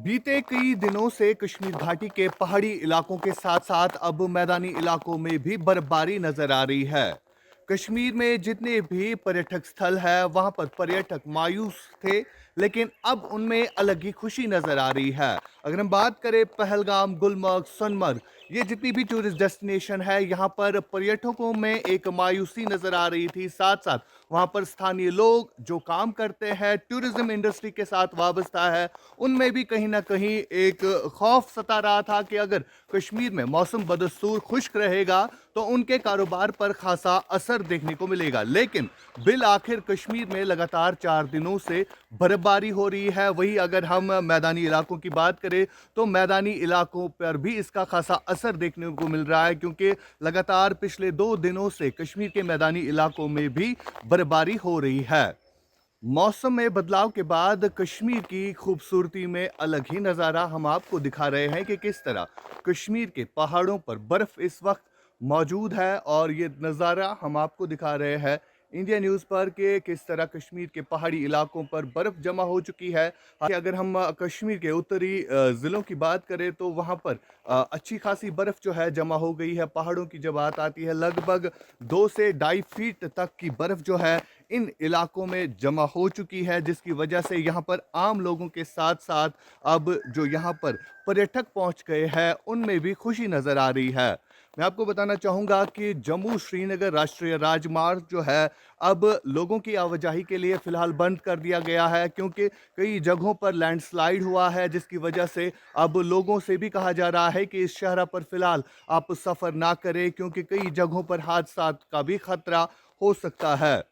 बीते कई दिनों से कश्मीर घाटी के पहाड़ी इलाकों के साथ साथ अब मैदानी इलाकों में भी बर्फबारी नजर आ रही है। कश्मीर में जितने भी पर्यटक स्थल है वहां पर पर्यटक मायूस थे, लेकिन अब उनमें अलग ही खुशी नजर आ रही है। अगर हम बात करें पहलगाम, गुलमर्ग, सोनमर्ग, ये जितनी भी टूरिस्ट डेस्टिनेशन है, यहाँ पर पर्यटकों में एक मायूसी नजर आ रही थी। साथ साथ वहां पर स्थानीय लोग जो काम करते हैं, टूरिज्म इंडस्ट्री के साथ वाबस्ता है, उनमें भी कहीं ना कहीं एक खौफ सता रहा था कि अगर कश्मीर में मौसम बदस्तूर खुश्क रहेगा तो उनके कारोबार पर खासा असर देखने को मिलेगा। लेकिन बिल आखिर कश्मीर में लगातार 4 दिनों से बर्फबारी हो रही है। वही अगर हम मैदानी इलाकों की बात करें तो मैदानी इलाकों पर भी इसका खासा असर देखने को मिल रहा है, क्योंकि लगातार पिछले 2 दिनों से कश्मीर के मैदानी इलाकों में भी बर्फबारी हो रही है। मौसम में बदलाव के बाद कश्मीर की खूबसूरती में अलग ही नज़ारा हम आपको दिखा रहे हैं कि किस तरह कश्मीर के पहाड़ों पर बर्फ़ इस वक्त मौजूद है, और ये नज़ारा हम आपको दिखा रहे हैं इंडिया न्यूज़ पर कि किस तरह कश्मीर के पहाड़ी इलाकों पर बर्फ़ जमा हो चुकी है। अगर हम कश्मीर के उत्तरी ज़िलों की बात करें तो वहाँ पर अच्छी खासी बर्फ़ जो है जमा हो गई है। पहाड़ों की जब बात आती है, लगभग 2 से 2.5 फीट तक की बर्फ़ जो है इन इलाकों में जमा हो चुकी है, जिसकी वजह से यहाँ पर आम लोगों के साथ साथ अब जो यहाँ पर पर्यटक पहुँच गए हैं उनमें भी खुशी नज़र आ रही है। मैं आपको बताना चाहूँगा कि जम्मू श्रीनगर राष्ट्रीय राजमार्ग जो है अब लोगों की आवाजाही के लिए फ़िलहाल बंद कर दिया गया है, क्योंकि कई जगहों पर लैंडस्लाइड हुआ है, जिसकी वजह से अब लोगों से भी कहा जा रहा है कि इस शहर पर फ़िलहाल आप सफ़र ना करें, क्योंकि कई जगहों पर हादसा का भी खतरा हो सकता है।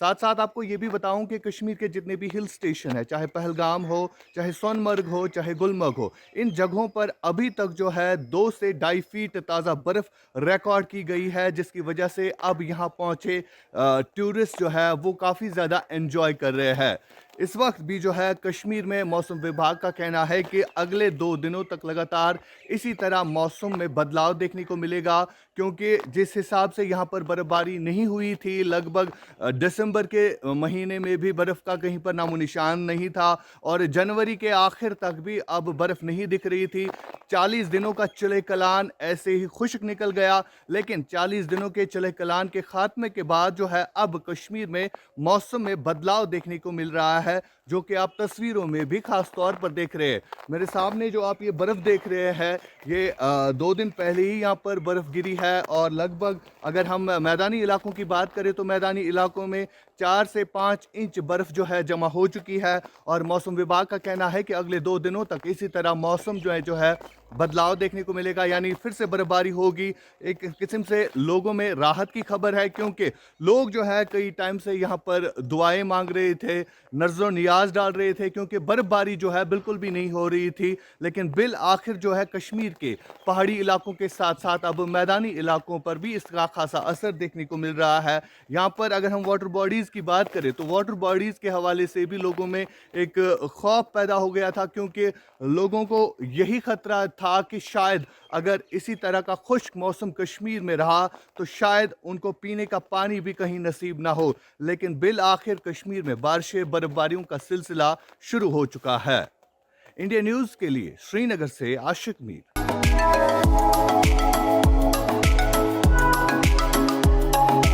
साथ साथ आपको ये भी बताऊं कि कश्मीर के जितने भी हिल स्टेशन है, चाहे पहलगाम हो, चाहे सोनमर्ग हो, चाहे गुलमर्ग हो, इन जगहों पर अभी तक जो है 2 से 2.5 फीट ताज़ा बर्फ़ रिकॉर्ड की गई है, जिसकी वजह से अब यहाँ पहुँचे टूरिस्ट जो है वो काफ़ी ज़्यादा एंजॉय कर रहे हैं। इस वक्त भी जो है कश्मीर में मौसम विभाग का कहना है कि अगले 2 दिनों तक लगातार इसी तरह मौसम में बदलाव देखने को मिलेगा, क्योंकि जिस हिसाब से यहाँ पर बर्फबारी नहीं हुई थी, लगभग दिसंबर के महीने में भी बर्फ़ का कहीं पर नामो निशान नहीं था, और जनवरी के आखिर तक भी अब बर्फ़ नहीं दिख रही थी। 40 दिनों का चले कलान ऐसे ही खुश्क निकल गया, लेकिन 40 दिनों के चले कलान के खात्मे के बाद जो है अब कश्मीर में मौसम में बदलाव देखने को मिल रहा है, जो कि आप तस्वीरों में भी खास तौर पर देख रहे हैं। मेरे सामने जो आप ये बर्फ़ देख रहे हैं, ये 2 दिन पहले ही यहाँ पर बर्फ़ गिरी है, और लगभग अगर हम मैदानी इलाकों की बात करें तो मैदानी इलाकों में 4 से 5 इंच बर्फ़ जो है जमा हो चुकी है, और मौसम विभाग का कहना है कि अगले 2 दिनों तक इसी तरह मौसम जो है बदलाव देखने को मिलेगा, यानी फिर से बर्फबारी होगी। एक किस्म से लोगों में राहत की खबर है, क्योंकि लोग जो है कई टाइम से यहाँ पर दुआएं मांग रहे थे, नज़्र नियाज डाल रहे थे, क्योंकि बर्फबारी जो है बिल्कुल भी नहीं हो रही थी। लेकिन बिल आखिर जो है कश्मीर के पहाड़ी इलाकों के साथ साथ अब मैदानी इलाकों पर भी इसका खासा असर देखने को मिल रहा है। यहाँ पर अगर हम वाटर बॉडीज़ की बात करें तो वाटर बॉडीज़ के हवाले से भी लोगों में एक खौफ पैदा हो गया था, क्योंकि लोगों को यही खतरा था कि शायद अगर इसी तरह का खुश्क मौसम कश्मीर में रहा तो शायद उनको पीने का पानी भी कहीं नसीब ना हो। लेकिन बिल आखिर कश्मीर में बारिशें, बर्फबारियों का सिलसिला शुरू हो चुका है। इंडिया न्यूज़ के लिए श्रीनगर से आशिक मीर।